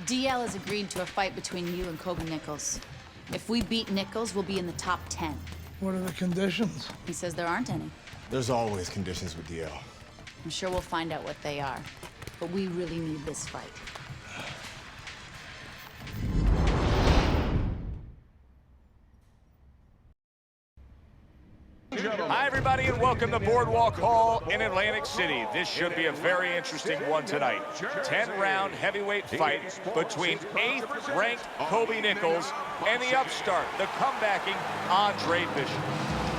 DL has agreed to a fight between you and Kobe Nichols. If we beat Nichols, we'll be in the top 10. What are the conditions? He says there aren't any. There's always conditions with DL. I'm sure we'll find out what they are. But we really need this fight. Hi, everybody, and welcome to Boardwalk Hall in Atlantic City. This should be a very interesting one tonight. 10-round heavyweight fight between 8th-ranked Kobe Nichols and the upstart, the comebacking Andre Bishop.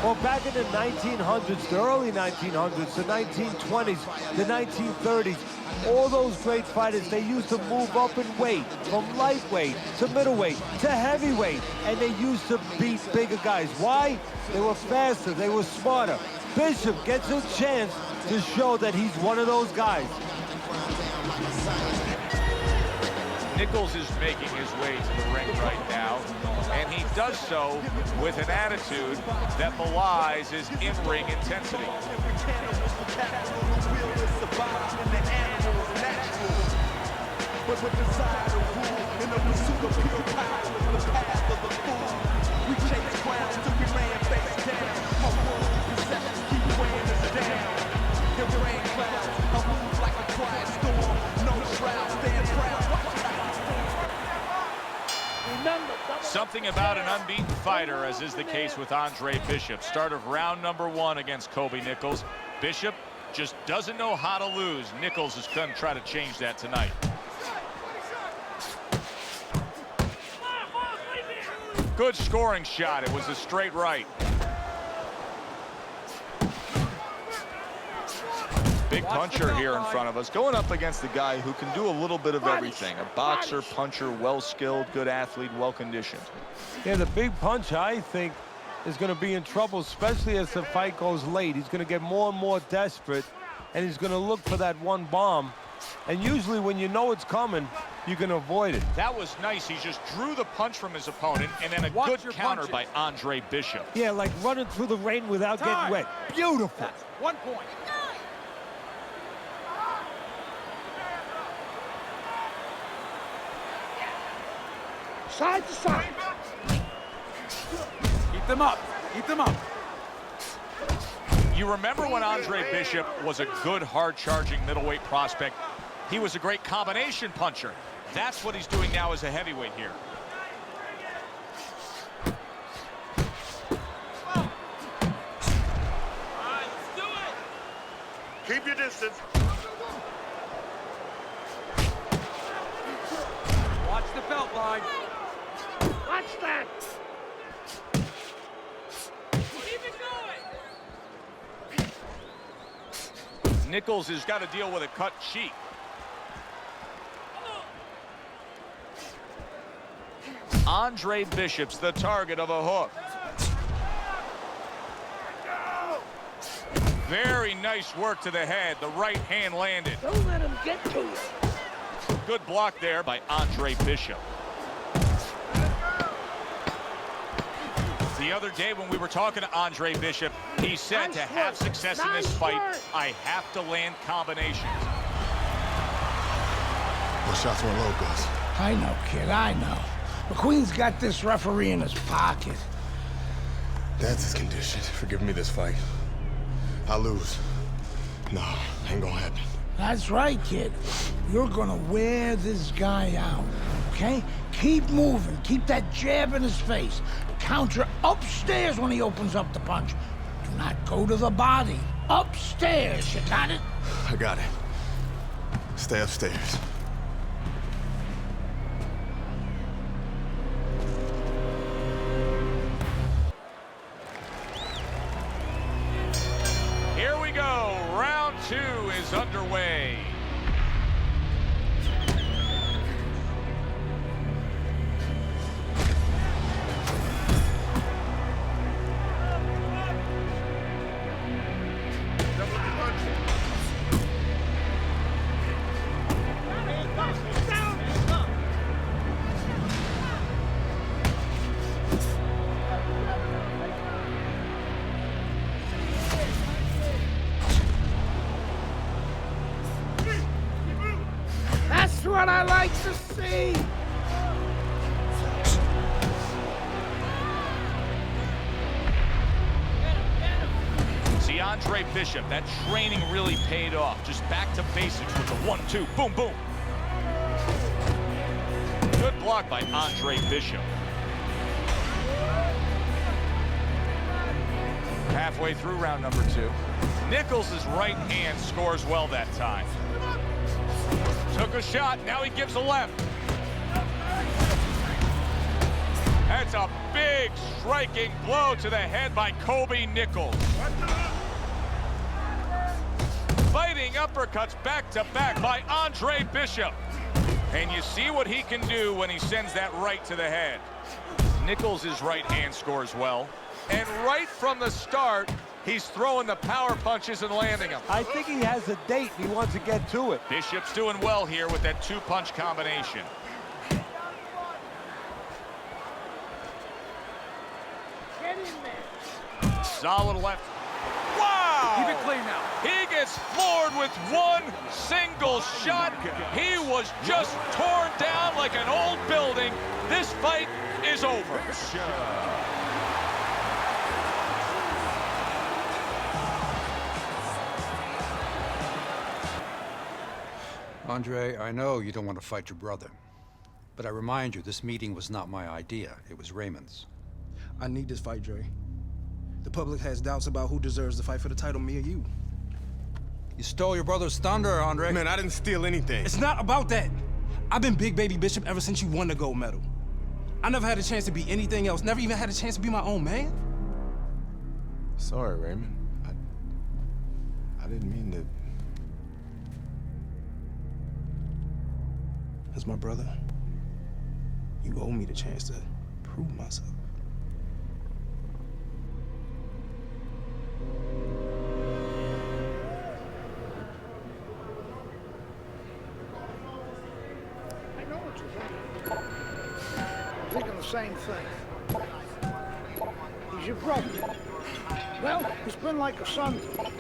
Well, back in the 1900s, the early 1900s, the 1920s, the 1930s, all those great fighters, they used to move up in weight from lightweight to middleweight to heavyweight, and they used to beat bigger guys. Why? They were faster, they were smarter. Bishop gets a chance to show that he's one of those guys. Nichols is making his way to the ring right now, and he does so with an attitude that belies his in-ring intensity. Something about an unbeaten fighter, as is the case with Andre Bishop. Start of round number 1 against Kobe Nichols. Bishop just doesn't know how to lose. Nichols is going to try to change that tonight. Good scoring shot. It was a straight right. Big puncher here in front of us, going up against a guy who can do a little bit of everything. A boxer, puncher, well-skilled, good athlete, well-conditioned. Yeah, the big puncher, I think, is going to be in trouble, especially as the fight goes late. He's going to get more and more desperate, and he's going to look for that one bomb. And usually when you know it's coming, you can avoid it. That was nice. He just drew the punch from his opponent, and then a good counter by Andre Bishop. Yeah, like running through the rain without getting wet. Beautiful. That's 1 point. Side to side. Keep them up. Keep them up. You remember when Andre Bishop was a good, hard-charging middleweight prospect? He was a great combination puncher. That's what he's doing now as a heavyweight here. Keep your distance. Watch the belt line. Watch that. Nichols has got to deal with a cut cheek. Andre Bishop's the target of a hook. Very nice work to the head. The right hand landed. Don't let him get to you. Good block there by Andre Bishop. The other day when we were talking to Andre Bishop, he said to have success in this fight, I have to land combinations. Those shots weren't low, Gus. I know, kid, I know. McQueen's got this referee in his pocket. That's his condition for giving me this fight. I lose. No, ain't gonna happen. That's right, kid. You're gonna wear this guy out, okay? Keep moving. Keep that jab in his face. Counter upstairs when he opens up the punch. Do not go to the body. Upstairs, you got it? I got it. Stay upstairs. Here we go. Round 2 is underway. That's what I like to see. Andre Bishop. That training really paid off. Just back to basics with the 1-2, boom, boom. Good block by Andre Bishop. Halfway through round number 2. Nichols' right hand scores well that time. Took a shot, now he gives a left. That's a big striking blow to the head by Kobe Nichols. Fighting uppercuts back to back by Andre Bishop. And you see what he can do when he sends that right to the head. Nichols' right hand scores well. And right from the start, he's throwing the power punches and landing them. I think he has a date. He wants to get to it. Bishop's doing well here with that 2-punch combination. Solid left. Wow! Keep it clean now. He gets floored with one single shot. He was just torn down like an old building. This fight is over. Andre, I know you don't want to fight your brother, but I remind you, this meeting was not my idea. It was Raymond's. I need this fight, Dre. The public has doubts about who deserves the fight for the title, me or you. You stole your brother's thunder, Andre. Man, I didn't steal anything. It's not about that. I've been Big Baby Bishop ever since you won the gold medal. I never had a chance to be anything else, never even had a chance to be my own man. Sorry, Raymond. I didn't mean to. As my brother, you owe me the chance to prove myself. I know what you're thinking. I'm thinking the same thing. He's your brother. Well, he's been like a son to me.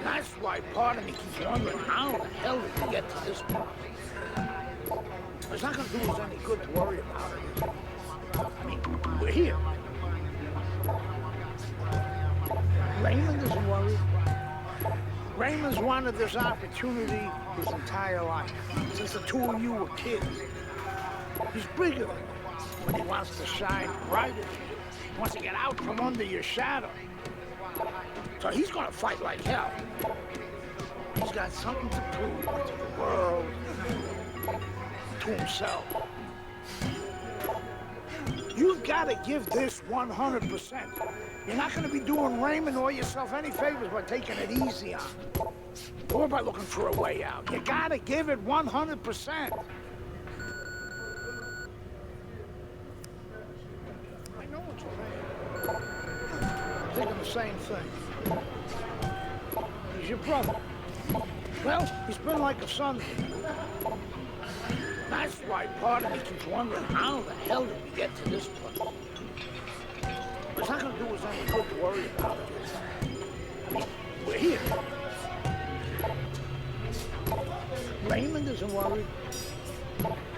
That's why part of me keeps wondering how the hell did he get to this point? It's not going to do us any good to worry about it, is it? I mean, we're here. Raymond isn't worried. Raymond's wanted this opportunity his entire life, since the two of you were kids. He's bigger than you, but he wants to shine brighter than you. He wants to get out from under your shadow. So he's gonna fight like hell. He's got something to prove to the world, to himself. You've got to give this 100%. You're not going to be doing Raymond or yourself any favors by taking it easy on him, or by looking for a way out. You got to give it 100%. I know what you're thinking. I'm thinking the same thing. He's your brother. Well, he's been like a son to me. That's why part of me keeps wondering how the hell did we get to this point? It's not going to do us any good to worry about it, is it? I mean, we're here. Raymond isn't worried.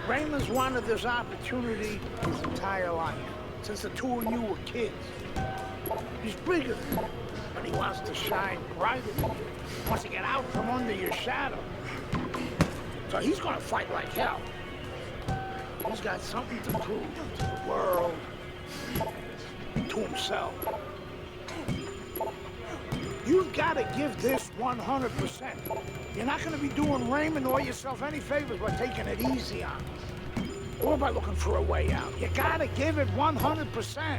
Raymond's wanted this opportunity his entire life, since the two of you were kids. He's bigger than you, but he wants to shine brighter than you. He wants to get out from under your shadow. So he's going to fight like hell. He's got something to prove to the world, to himself. You've got to give this 100%. You're not going to be doing Raymond or yourself any favors by taking it easy on him, or by looking for a way out. You got to give it 100%. I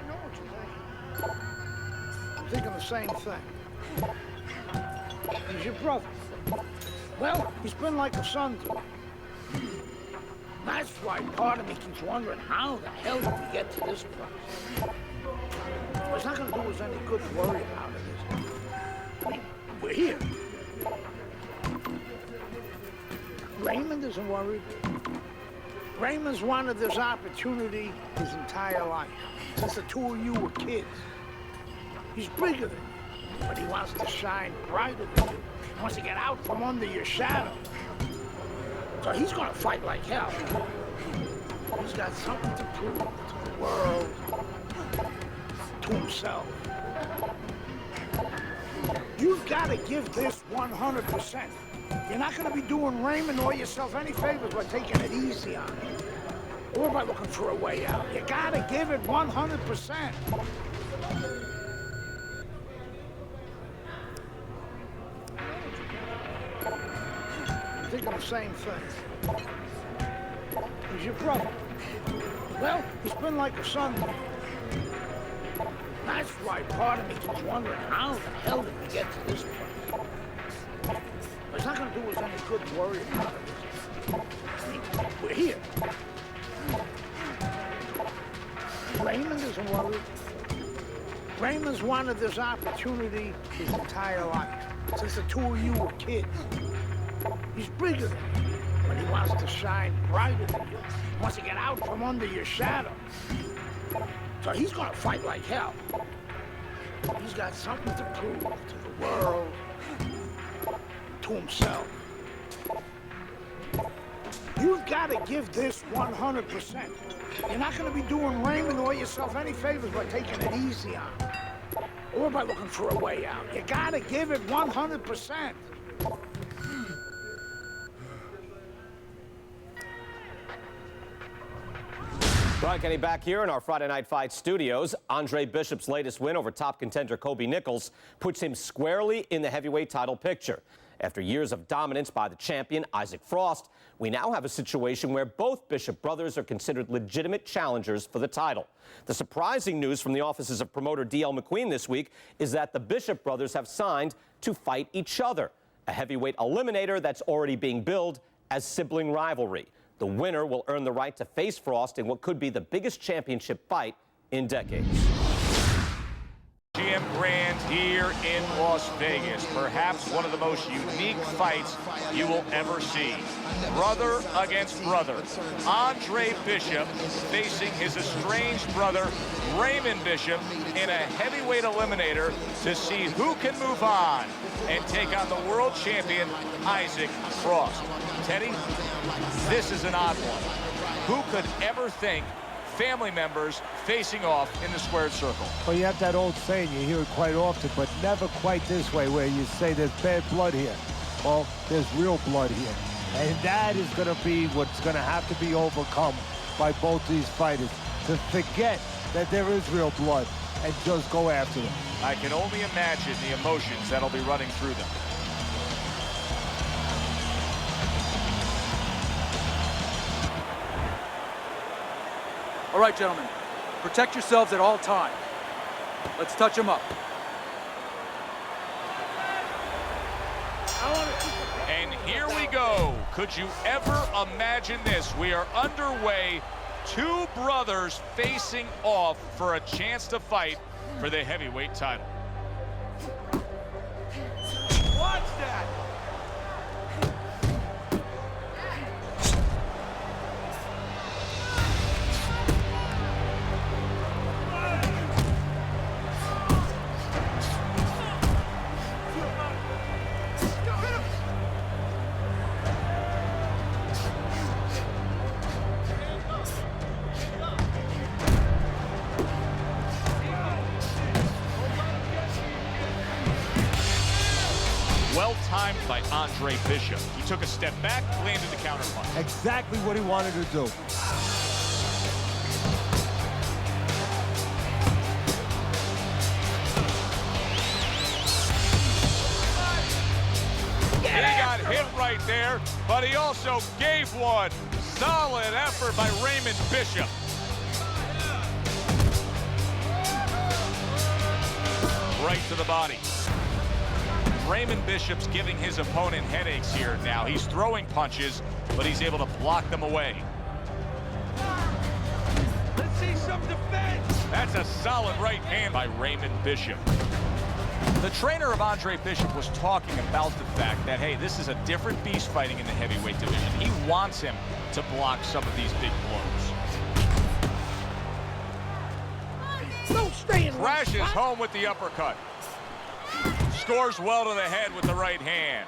know what you're thinking. I'm thinking the same thing. He's your brother. Well, he's been like a son to me. That's why part of me keeps wondering how the hell did we get to this point? It's not going to do us any good to worry about it, is it? I mean, we're here. Raymond isn't worried. Raymond's wanted this opportunity his entire life, since the two of you were kids. He's bigger than you, but he wants to shine brighter than you. He wants to get out from under your shadow. So he's gonna fight like hell. He's got something to prove to the world to himself. You've got to give this 100%. You're not going to be doing Raymond or yourself any favors by taking it easy on him, or by looking for a way out. You got to give it 100%. I'm thinking the same thing. He's your brother. Well, he's been like a son to me. That's why part of me keeps wondering how the hell did we get to this place? But it's not going to do us any good worrying about it. I mean, we're here. Raymond isn't worried. Raymond's wanted this opportunity his entire life, since the two of you were kids. He's bigger than you, but he wants to shine brighter than you. He wants to get out from under your shadow. So he's gonna fight like hell. He's got something to prove to the world, to himself. You've got to give this 100%. You're not gonna be doing Raymond or yourself any favors by taking it easy on him, or by looking for a way out. You gotta give it 100%. Brian Kenny back here in our Friday Night Fight studios. Andre Bishop's latest win over top contender Kobe Nichols puts him squarely in the heavyweight title picture. After years of dominance by the champion, Isaac Frost, we now have a situation where both Bishop brothers are considered legitimate challengers for the title. The surprising news from the offices of promoter D.L. McQueen this week is that the Bishop brothers have signed to fight each other, a heavyweight eliminator that's already being billed as sibling rivalry. The winner will earn the right to face Frost in what could be the biggest championship fight in decades. GM Grand here in Las Vegas. Perhaps one of the most unique fights you will ever see. Brother against brother. Andre Bishop facing his estranged brother, Raymond Bishop, in a heavyweight eliminator to see who can move on and take on the world champion, Isaac Frost. Teddy, this is an odd one. Who could ever think family members facing off in the squared circle? Well, you have that old saying, you hear it quite often, but never quite this way, where you say there's bad blood here. Well, there's real blood here. And that is going to be what's going to have to be overcome by both these fighters, to forget that there is real blood and just go after them. I can only imagine the emotions that'll be running through them. All right, gentlemen. Protect yourselves at all times. Let's touch them up. And here we go. Could you ever imagine this? We are underway. Two brothers facing off for a chance to fight for the heavyweight title. Watch that! Well-timed by Andre Bishop. He took a step back, landed the counterpunch. Exactly what he wanted to do. He got hit right there, but he also gave one. Solid effort by Raymond Bishop. Right to the body. Raymond Bishop's giving his opponent headaches here now. He's throwing punches, but he's able to block them away. Let's see some defense! That's a solid right hand by Raymond Bishop. The trainer of Andre Bishop was talking about the fact that, hey, this is a different beast fighting in the heavyweight division. He wants him to block some of these big blows. Don't stay in Crashes home with the uppercut. Scores well to the head with the right hand.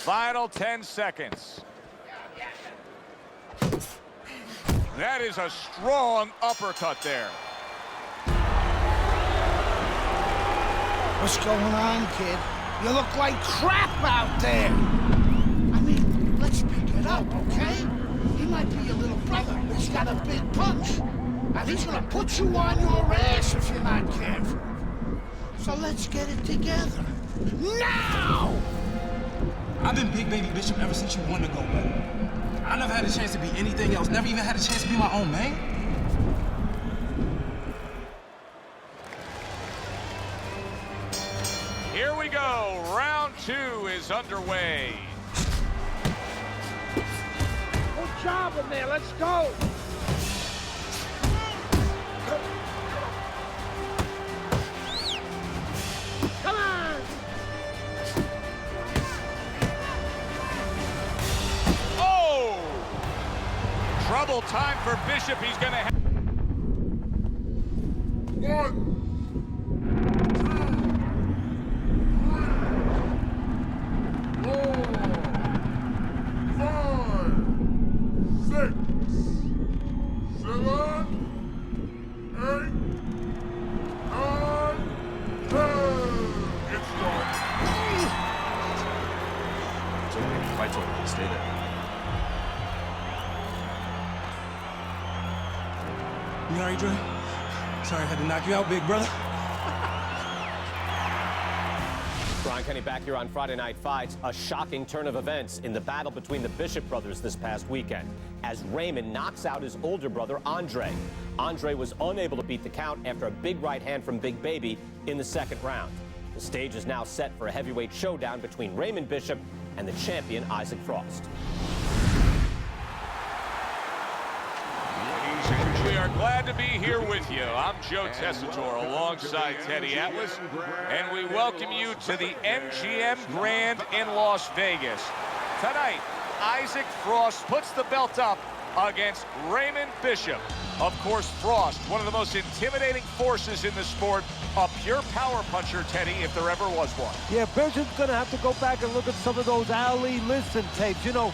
Final 10 seconds. That is a strong uppercut there. What's going on, kid? You look like crap out there. I mean, let's pick it up, okay? He might be your little brother, but he's got a big punch. And he's gonna put you on your ass if you're not careful. So let's get it together. Now! I've been Big Baby Bishop ever since you won the gold medal. I never had a chance to be anything else. Never even had a chance to be my own man. Here we go. Round 2 is underway. Good job in there. Let's go. Come on. Oh! Trouble time for Bishop. He's going to have... 1, 2, 3, 4, 5, 6, 7, 8, 9, 10. It's done. It's okay. Fight's over. Stay there. You all right, Dre? Sorry I had to knock you out, big brother. Brian Kenny back here on Friday Night Fights. A shocking turn of events in the battle between the Bishop brothers this past weekend as Raymond knocks out his older brother, Andre. Andre was unable to beat the count after a big right hand from Big Baby in the second round. The stage is now set for a heavyweight showdown between Raymond Bishop and the champion, Isaac Frost. We are glad to be here with you. I'm Joe Tessitore alongside Teddy Atlas, and we welcome you to the MGM Grand in Las Vegas. Tonight, Isaac Frost puts the belt up against Raymond Bishop. Of course, Frost, one of the most intimidating forces in the sport, a pure power puncher, Teddy, if there ever was one. Yeah, Bishop's gonna have to go back and look at some of those Ali Liston tapes. You know,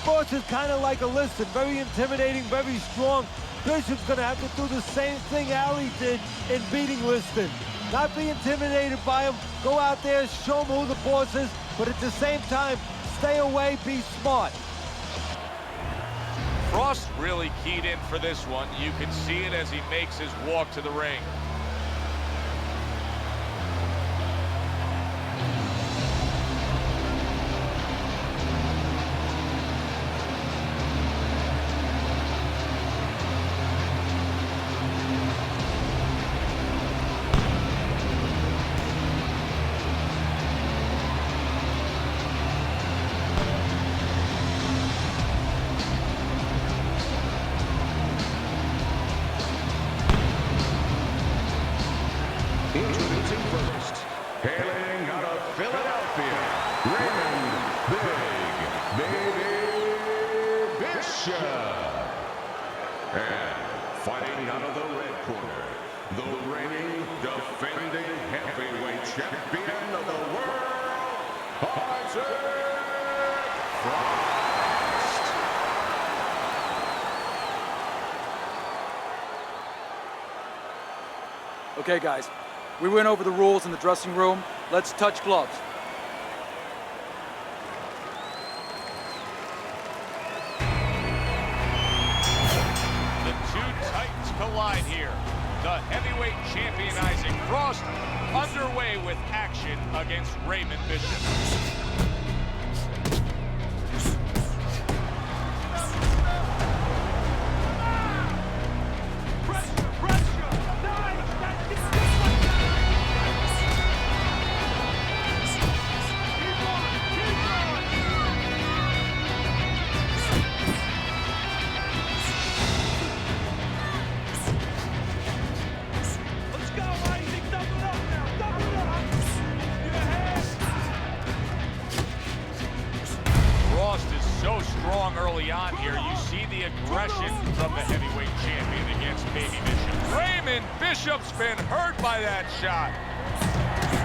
Frost is kind of like a Liston, very intimidating, very strong. Bishop's gonna have to do the same thing Ali did in beating Liston. Not be intimidated by him, go out there, show him who the boss is, but at the same time, stay away, be smart. Frost really keyed in for this one. You can see it as he makes his walk to the ring. Introducing first, hailing out of Philadelphia, Raymond Big Baby Bishop. And fighting out of the red corner, the reigning, defending heavyweight champion of the world, Isaac Frost. Okay, guys. We went over the rules in the dressing room. Let's touch gloves. The two titans collide here. The heavyweight champion Isaac Frost underway with action against Raymond Bishop. Early on here, you see the aggression from the heavyweight champion against Baby Bishop. Raymond Bishop's been hurt by that shot.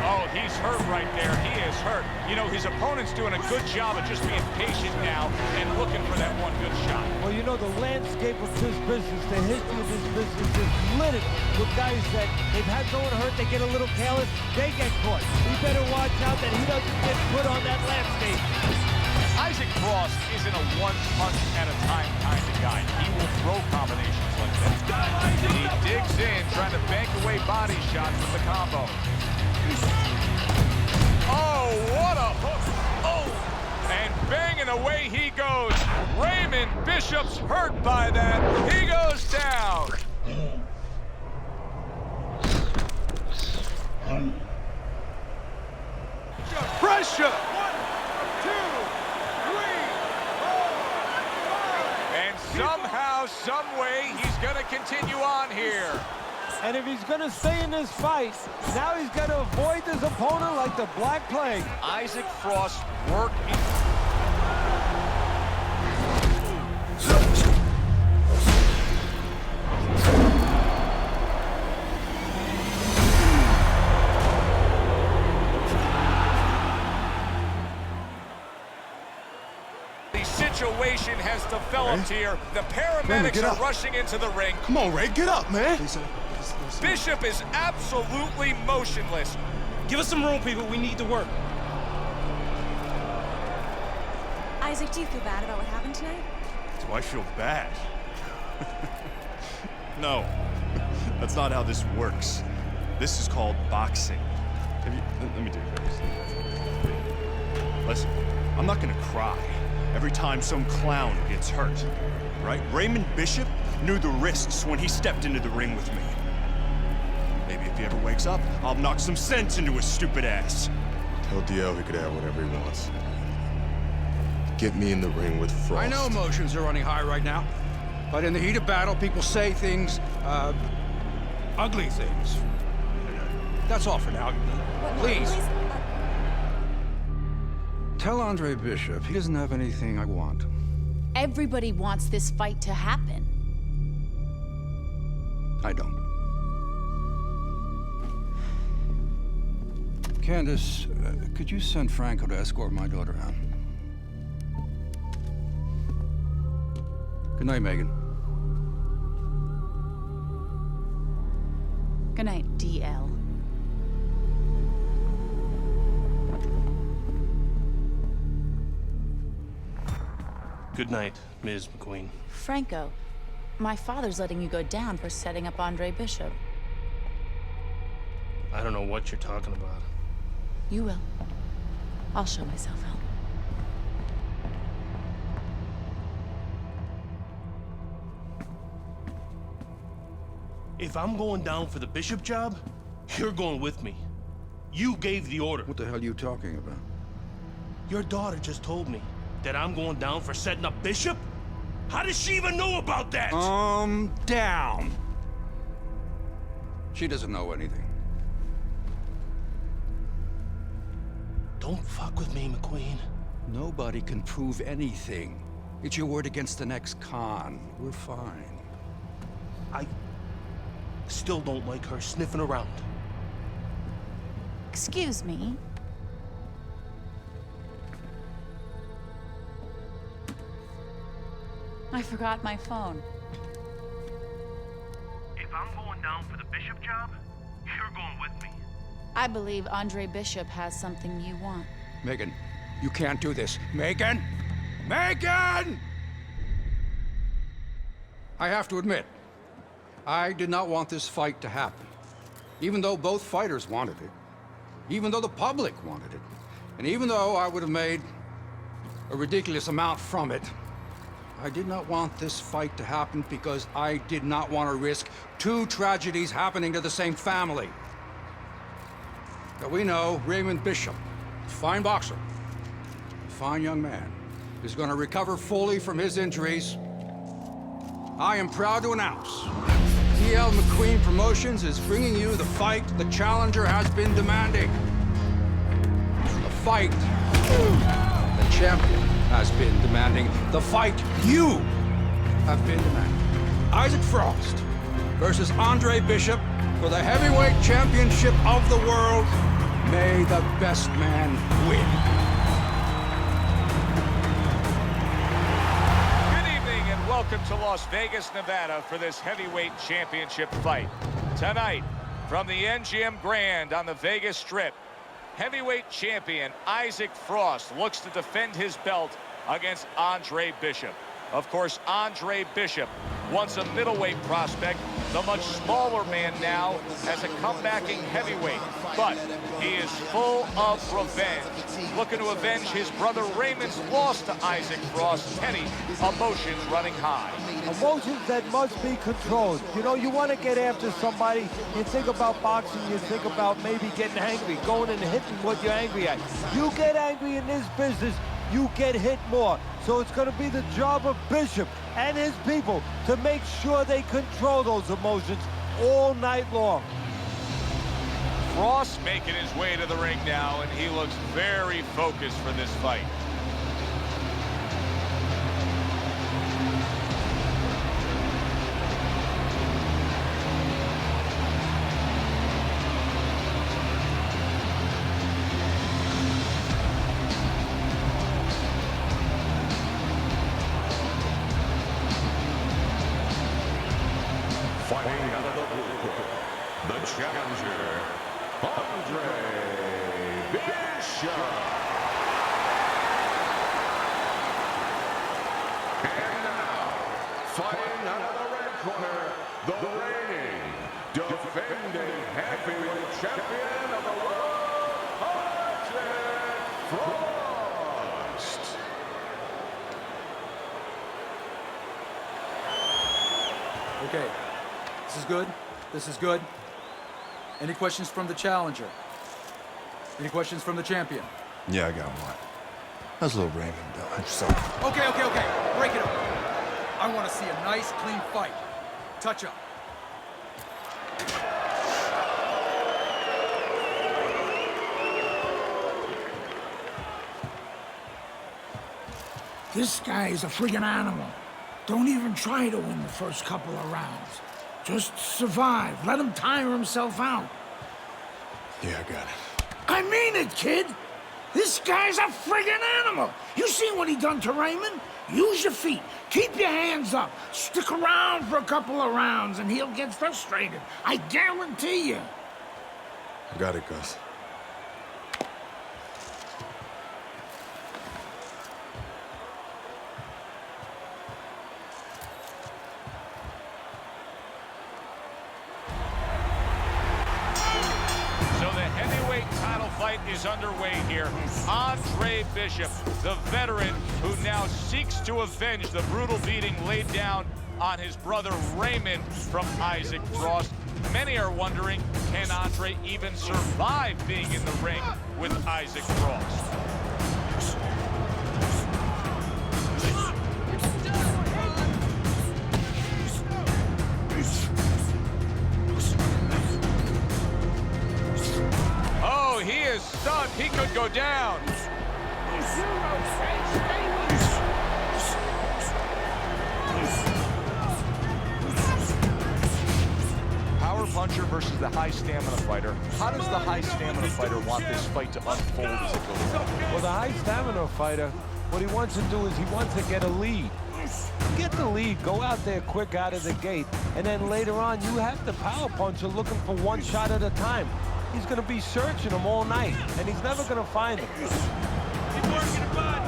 Oh, he's hurt right there. He is hurt. You know, his opponent's doing a good job of just being patient now and looking for that one good shot. Well, you know, the landscape of this business, the history of this business is littered with guys that they've had someone hurt, they get a little careless, they get caught. You better watch out that he doesn't get put on that landscape. Isaac Frost isn't a one-punch-at-a-time kind of guy. He will throw combinations like that. He digs in, trying to bank away body shots with the combo. Oh, what a hook! Oh! And banging away he goes. Raymond Bishop's hurt by that. He goes down. Pressure! 1, 2, 3, 4. And somehow, some way, he's going to continue on here. And if he's going to stay in this fight, now he's got to avoid this opponent like the Black Plague. Isaac Frost working. The situation has developed here. The paramedics are rushing into the ring. Come on, Ray, get up, man. Bishop is absolutely motionless. Give us some room, people. We need to work. Isaac, do you feel bad about what happened tonight? Do I feel bad? No, that's not how this works. This is called boxing. Let me do this. Listen, I'm not gonna cry every time some clown gets hurt, right? Raymond Bishop knew the risks when he stepped into the ring with me. Maybe if he ever wakes up, I'll knock some sense into his stupid ass. Tell DL he could have whatever he wants. Get me in the ring with Frost. I know emotions are running high right now, but in the heat of battle, people say things, ugly things. That's all for now. Please. Tell Andre Bishop he doesn't have anything I want. Everybody wants this fight to happen. I don't. Candace, could you send Franco to escort my daughter out? Good night, Megan. Good night, DL. Good night, Ms. McQueen. Franco, my father's letting you go down for setting up Andre Bishop. I don't know what you're talking about. You will. I'll show myself out. If I'm going down for the Bishop job, you're going with me. You gave the order. What the hell are you talking about? Your daughter just told me that I'm going down for setting up Bishop? How does she even know about that? Down. She doesn't know anything. Don't fuck with me, McQueen. Nobody can prove anything. It's your word against the next con. We're fine. I still don't like her sniffing around. Excuse me. I forgot my phone. If I'm going down for the Bishop job, you're going with me. I believe Andre Bishop has something you want. Megan, you can't do this. Megan! Megan! I have to admit, I did not want this fight to happen. Even though both fighters wanted it. Even though the public wanted it. And even though I would have made a ridiculous amount from it, I did not want this fight to happen because I did not want to risk two tragedies happening to the same family. But we know Raymond Bishop, a fine boxer, a fine young man, is going to recover fully from his injuries. I am proud to announce DL McQueen Promotions is bringing you the fight the challenger has been demanding. The fight the champion has been demanding. The fight you have been demanding. Isaac Frost versus Andre Bishop for the heavyweight championship of the world May the best man win. Good evening and welcome to Las Vegas, Nevada for this heavyweight championship fight. Tonight, from the MGM Grand on the Vegas Strip, heavyweight champion Isaac Frost looks to defend his belt against Andre Bishop. Of course, Andre Bishop, once a middleweight prospect, the much smaller man now as a comebacking heavyweight. But he is full of revenge, looking to avenge his brother Raymond's loss to Isaac Frost. Teddy, emotions running high. Emotions that must be controlled. You know, you want to get after somebody, you think about boxing, you think about maybe getting angry, going and hitting what you're angry at. You get angry in this business, you get hit more. So it's going to be the job of Bishop and his people to make sure they control those emotions all night long. Frost making his way to the ring now, and he looks very focused for this fight. Fighting out of the blue, the challenger, Andre Bishop. And now, fighting out of the red corner, the reigning, defending heavyweight champion of the world, Isaac Frost. Okay. This is good. This is good. Any questions from the challenger? Any questions from the champion? Yeah, I got one. How's little Raymond doing? So... Okay. Break it up. I want to see a nice, clean fight. Touch up. This guy is a friggin' animal. Don't even try to win the first couple of rounds. Just survive. Let him tire himself out. Yeah, I got it. I mean it, kid. This guy's a friggin' animal. You seen what he done to Raymond? Use your feet. Keep your hands up. Stick around for a couple of rounds and he'll get frustrated. I guarantee you. I got it, Gus. Is underway here. Andre Bishop, the veteran who now seeks to avenge the brutal beating laid down on his brother Raymond from Isaac Frost. Many are wondering, can Andre even survive being in the ring with Isaac Frost? He is stunned. He could go down. Power puncher versus the high stamina fighter. How does the high stamina fighter want this fight to unfold as it goes on? Well, the high stamina fighter, what he wants to do is he wants to get a lead. Get the lead, go out there quick out of the gate, and then later on you have the power puncher looking for one shot at a time. He's going to be searching him all night, and he's never going to find him. Keep working it, bud.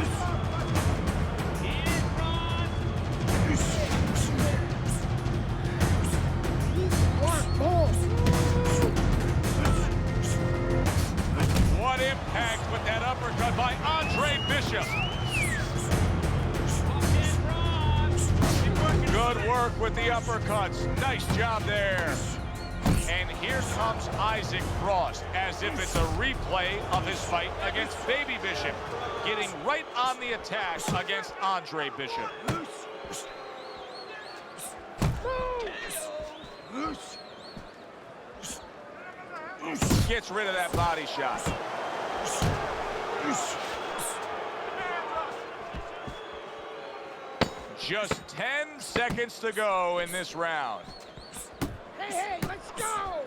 What impact with that uppercut by Andre Bishop. Good work with the uppercuts. Nice job there. And here comes Isaac Frost, as if it's a replay of his fight against Baby Bishop, getting right on the attack against Andre Bishop. Gets rid of that body shot. Just 10 seconds to go in this round. Hey, let's go!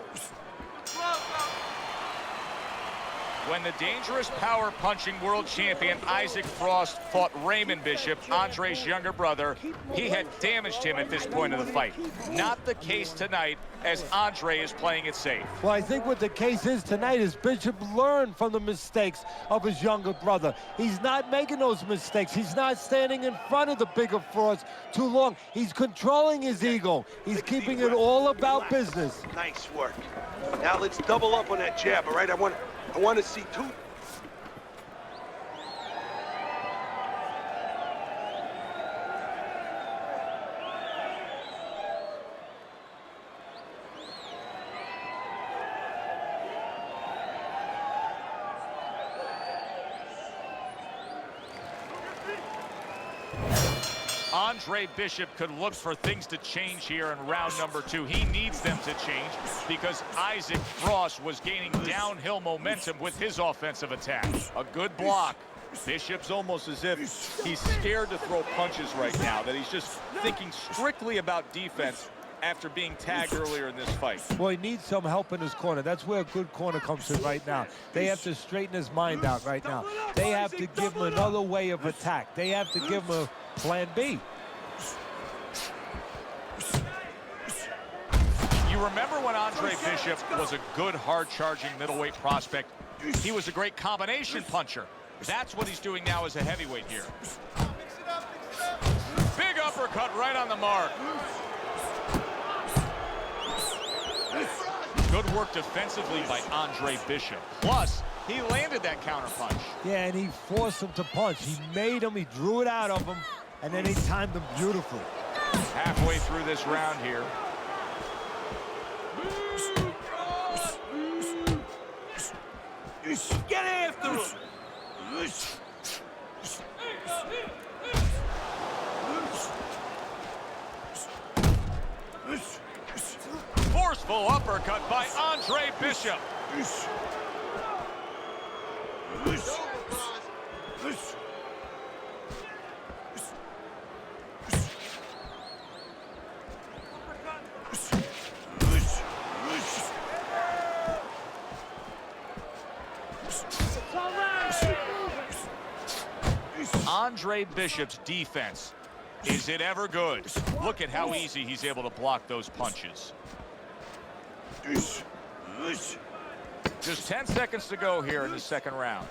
When the dangerous power-punching world champion Isaac Frost fought Raymond Bishop, Andre's younger brother, he had damaged him at this point of the fight. Not the case tonight, as Andre is playing it safe. Well, I think what the case is tonight is Bishop learned from the mistakes of his younger brother. He's not making those mistakes. He's not standing in front of the bigger Frost too long. He's controlling his ego. He's keeping it all about business. Nice work. Now let's double up on that jab, all right? I want to see two. Andre Bishop could look for things to change here in round number 2. He needs them to change because Isaac Frost was gaining downhill momentum with his offensive attack. A good block. Bishop's almost as if he's scared to throw punches right now, that he's just thinking strictly about defense after being tagged earlier in this fight. Well, he needs some help in his corner. That's where a good corner comes in right now. They have to straighten his mind out right now. They have to give him another way of attack. They have to give him a plan B. You remember when Andre Bishop was a good, hard-charging middleweight prospect? He was a great combination puncher. That's what he's doing now as a heavyweight here. Big uppercut right on the mark. Good work defensively by Andre Bishop. Plus, he landed that counterpunch. Yeah, and he forced him to punch. He made him, he drew it out of him, and then he timed him beautifully. Halfway through this round here. Get after him! Forceful uppercut by Andre Bishop. Andre Bishop's defense, is it ever good? Look at how easy he's able to block those punches. Just 10 seconds to go here in the second round.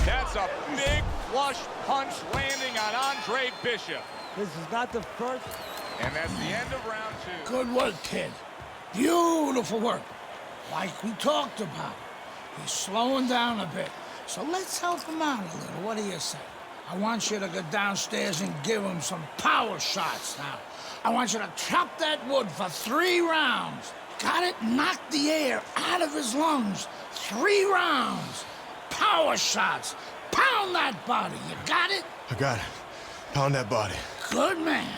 That's a big flush punch landing on Andre Bishop. This is not the first. And that's the end of round 2. Good work, kid. Beautiful work. Like we talked about. He's slowing down a bit. So let's help him out a little. What do you say? I want you to go downstairs and give him some power shots now. I want you to chop that wood for 3 rounds. Got it? Knock the air out of his lungs. 3 rounds. Power shots. Pound that body. You got it? I got it. Pound that body. Good man.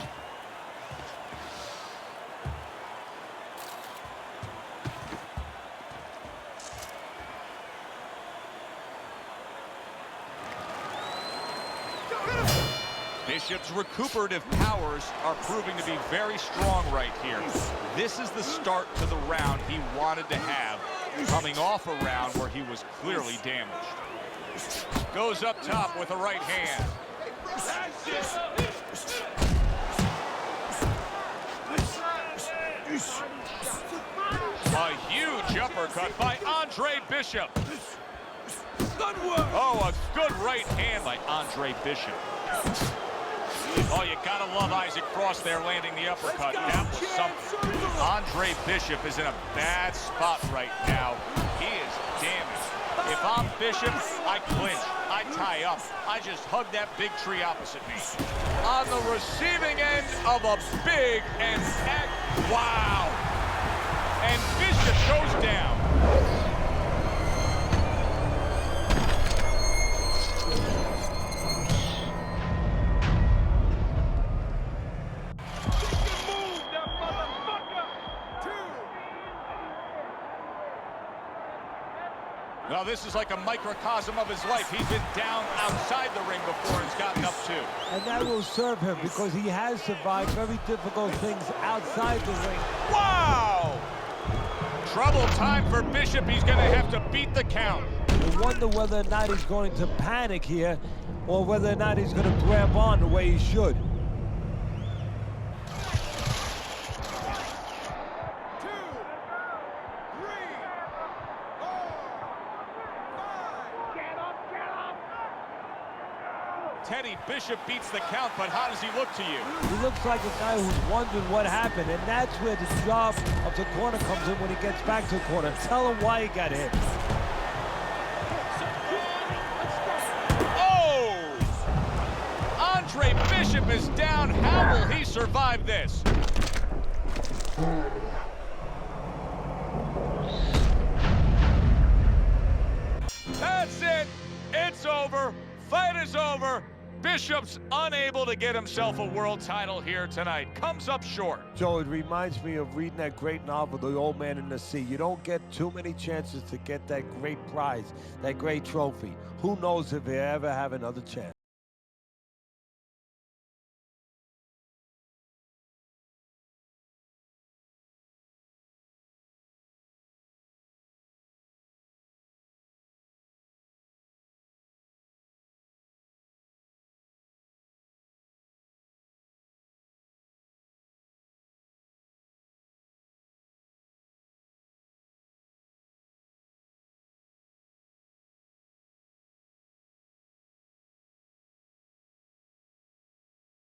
Bishop's recuperative powers are proving to be very strong right here. This is the start to the round he wanted to have, coming off a round where he was clearly damaged. Goes up top with a right hand. A huge uppercut by Andre Bishop. Oh, a good right hand by Andre Bishop. Oh, you gotta love Isaac Frost there landing the uppercut. That was something. Andre Bishop is in a bad spot right now. He is damaged. If I'm Bishop, I clinch, I tie up, I just hug that big tree opposite me. On the receiving end of a big and wow. And Bishop goes down. Now this is like a microcosm of his life. He's been down outside the ring before and he's gotten up too. And that will serve him because he has survived very difficult things outside the ring. Wow! trouble time for Bishop. He's going to have to beat the count. I wonder whether or not he's going to panic here or whether or not he's going to grab on the way he should. Teddy, Bishop beats the count, but how does he look to you? He looks like a guy who's wondering what happened, and that's where the job of the corner comes in when he gets back to the corner. Tell him why he got hit. Oh! Andre Bishop is down. How will he survive this? That's it. It's over. Fight is over. Bishop's unable to get himself a world title here tonight. Comes up short. Joe, it reminds me of reading that great novel, The Old Man and the Sea. You don't get too many chances to get that great prize, that great trophy. Who knows if you ever have another chance?